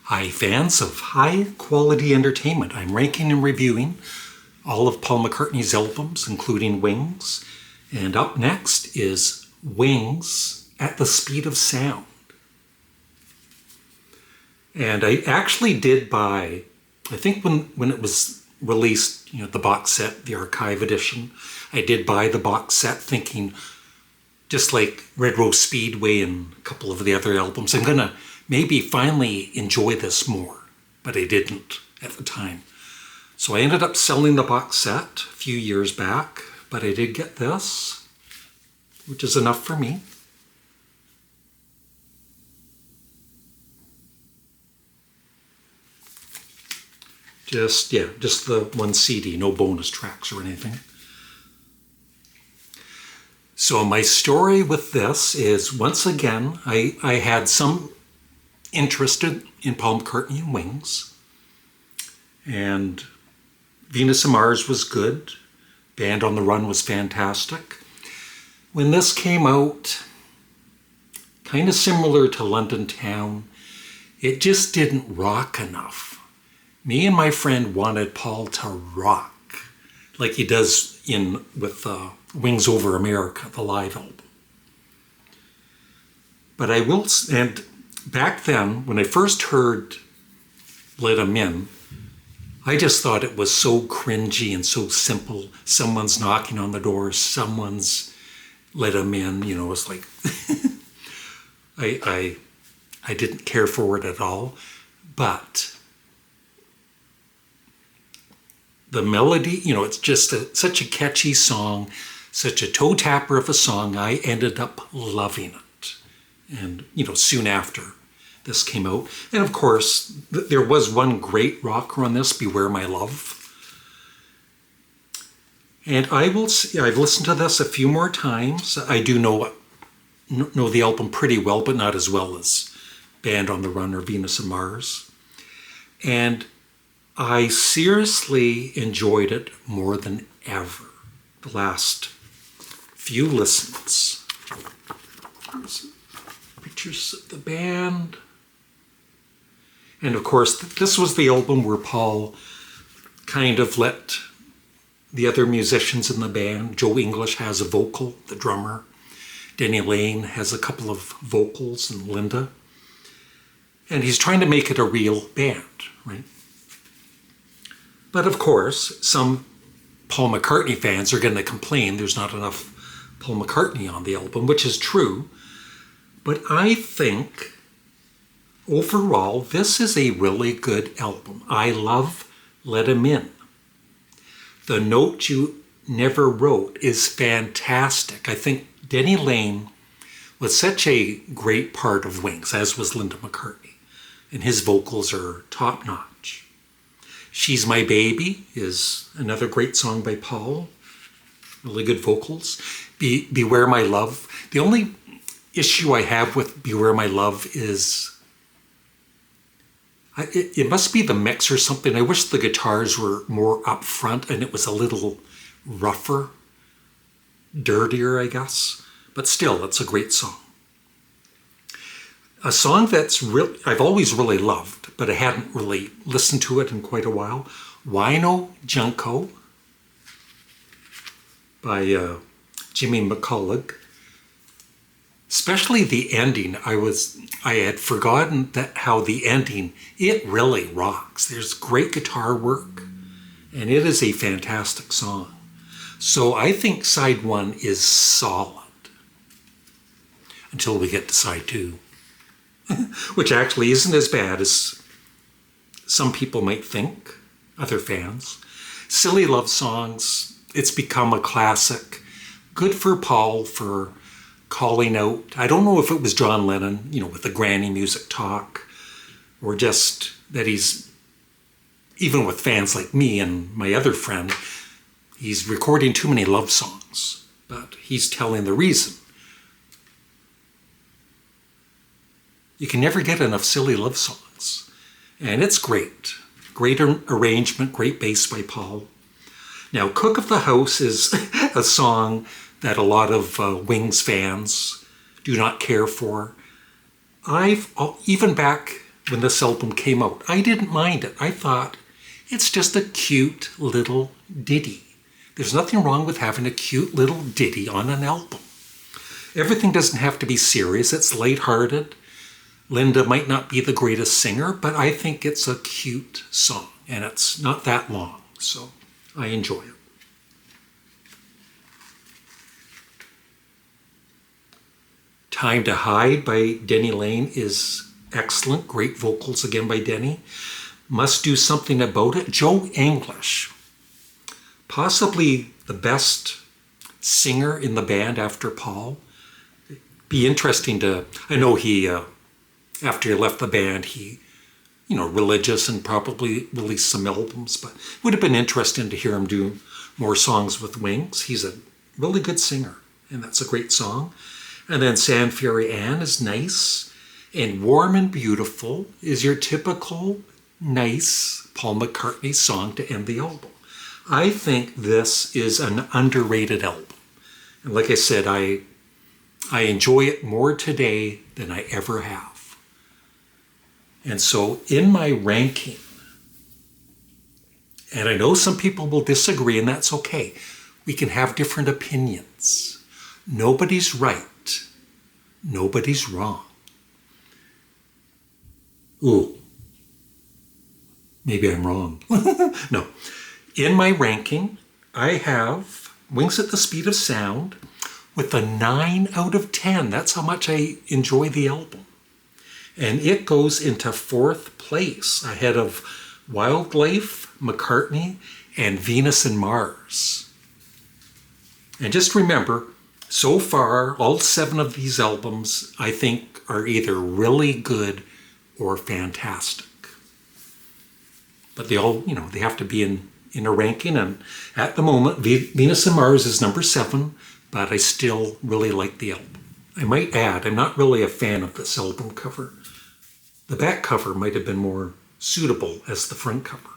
Hi fans of high quality entertainment. I'm ranking and reviewing all of Paul McCartney's albums, including Wings. And up next is Wings at the Speed of Sound. And I actually did buy, I think when it was released, the box set, the archive edition, I did buy the box set thinking, just like Red Rose Speedway and a couple of the other albums, I'm gonna maybe finally enjoy this more, but I didn't at the time. So I ended up selling the box set a few years back, but I did get this, which is enough for me. Just the one CD, no bonus tracks or anything. So my story with this is, once again, I had some interest in Paul McCartney and Wings. And Venus and Mars was good. Band on the Run was fantastic. When this came out, kind of similar to London Town, it just didn't rock enough. Me and my friend wanted Paul to rock, like he does with Wings Over America, the live album. But I will, and back then, when I first heard Let 'Em In, I just thought it was so cringy and so simple. Someone's knocking on the door, someone's let 'em in, it's like, I didn't care for it at all. But the melody, it's just such a catchy song, such a toe tapper of a song. I ended up loving it. And, soon after this came out. And of course, there was one great rocker on this, Beware My Love. And I've listened to this a few more times. I do know the album pretty well, but not as well as Band on the Run or Venus and Mars. And I seriously enjoyed it more than ever the last few listens. Here's pictures of the band. And of course, this was the album where Paul kind of let the other musicians in the band, Joe English has a vocal, the drummer, Denny Lane has a couple of vocals, and Linda. And he's trying to make it a real band, right? But of course, some Paul McCartney fans are going to complain there's not enough Paul McCartney on the album, which is true. But I think overall, this is a really good album. I love Let 'Em In. The Note You Never Wrote is fantastic. I think Denny Lane was such a great part of Wings, as was Linda McCartney, and his vocals are top-notch. She's My Baby is another great song by Paul. Really good vocals. Beware My Love. The only issue I have with Beware My Love is it must be the mix or something. I wish the guitars were more up front and it was a little rougher, dirtier, I guess. But still, it's a great song. A song I've always really loved, but I hadn't really listened to it in quite a while. Wino Junko by Jimmy McCullough. Especially the ending, I had forgotten how the ending, it really rocks. There's great guitar work, and it is a fantastic song. So I think side one is solid until we get to side two, which actually isn't as bad as some people might think, other fans. Silly Love Songs, it's become a classic. Good for Paul for calling out, I don't know if it was John Lennon, with the granny music talk, or just that he's, even with fans like me and my other friend, he's recording too many love songs, but he's telling the reason. You can never get enough silly love songs, and it's great. Great arrangement, great bass by Paul. Now, Cook of the House is a song that a lot of Wings fans do not care for. Even back when this album came out. I didn't mind it. I thought, it's just a cute little ditty. There's nothing wrong with having a cute little ditty on an album. Everything doesn't have to be serious. It's lighthearted. Linda might not be the greatest singer, but I think it's a cute song, and it's not that long, so I enjoy it. Time to Hide by Denny Lane is excellent. Great vocals again by Denny. Must Do Something About It. Joe English, possibly the best singer in the band after Paul. Be interesting to, I know he, after he left the band, he, religious and probably released some albums, but it would have been interesting to hear him do more songs with Wings. He's a really good singer, and that's a great song. And then San Fairy Ann is nice. And Warm and Beautiful is your typical nice Paul McCartney song to end the album. I think this is an underrated album. And like I said, I enjoy it more today than I ever have. And so in my ranking, and I know some people will disagree, and that's okay. We can have different opinions. Nobody's right. Nobody's wrong. Ooh, maybe I'm wrong. No. In my ranking, I have Wings at the Speed of Sound with a 9 out of 10. That's how much I enjoy the album. And it goes into 4th place ahead of Wildlife, McCartney, and Venus and Mars. And just remember, so far, all 7 of these albums, I think, are either really good or fantastic. But they all, they have to be in a ranking. And at the moment, Venus and Mars is number 7, but I still really like the album. I might add, I'm not really a fan of this album cover. The back cover might have been more suitable as the front cover.